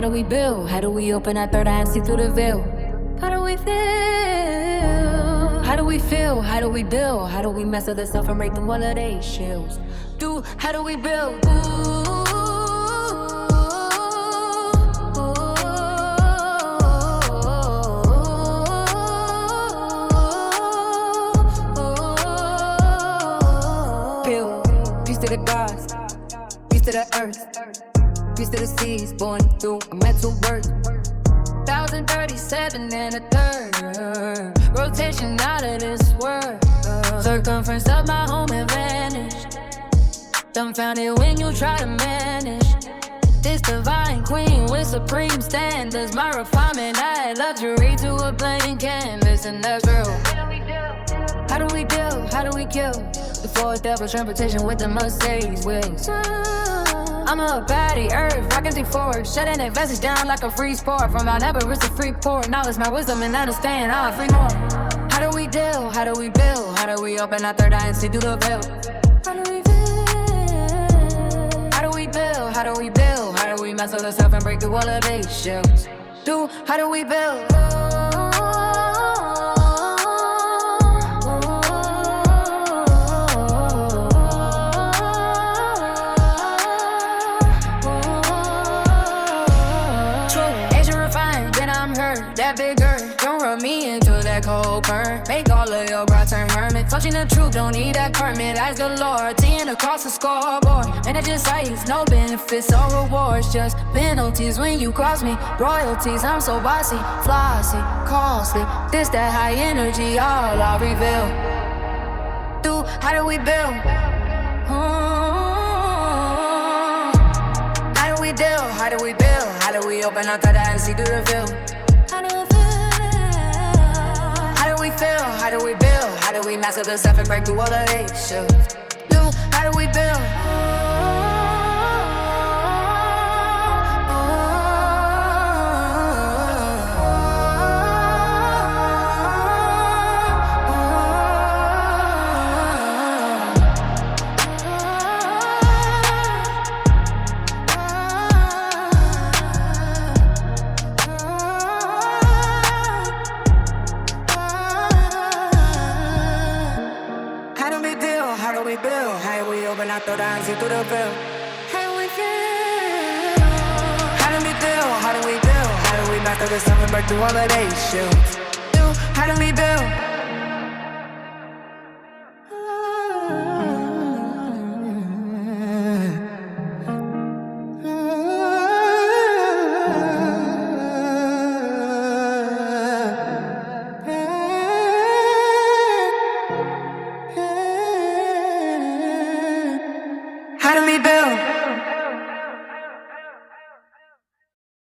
how do we build? How do we open our third eye and see through the veil? How do we feel? How do we feel? How do we build? How do we mess with ourselves and break them all of they shells? How do we build? Peace to the gods, peace to the earth, peace to the seas, born through a mental birth. 1037 and a third, rotation out of this world. Circumference of my home advantage, dumbfounded when you try to manage. This divine queen with supreme standards. My refinement, I add luxury to a blank canvas, and that's real. How do we deal? How do we kill? The fourth devil transportation with the Mercedes wheels. I'm a baddie, earth, rockin' C4, shutting that vestige down like a free sport. From Mount Everest to Freeport, knowledge, my wisdom, and understand I'm free more. How do we deal? How do we build? How do we open our third eye and see through the veil? How do we build? How do we build? How do we build? How do we mess with ourselves and break through all of these shells? How do we build? That bigger, don't run me into that cold burn. Make all of your bras turn hermit. Function the truth, don't need that permit. Eyes galore, 10 across the scoreboard. And it just ice, no benefits or rewards. Just penalties when you cross me. Royalties, I'm so bossy, flossy, costly. This that high energy, all I'll reveal. How do we build? How do we deal? How do we build? How do we open up that eye and see through the veil? How do we feel? How do we build? How do we master the stuff and break through all the hate shows? How do we build? Throw down, see through the veil. How do we feel? How do we deal? How do we build? How do we master the stuff and break through all of these shoes? How do we build? How do we build?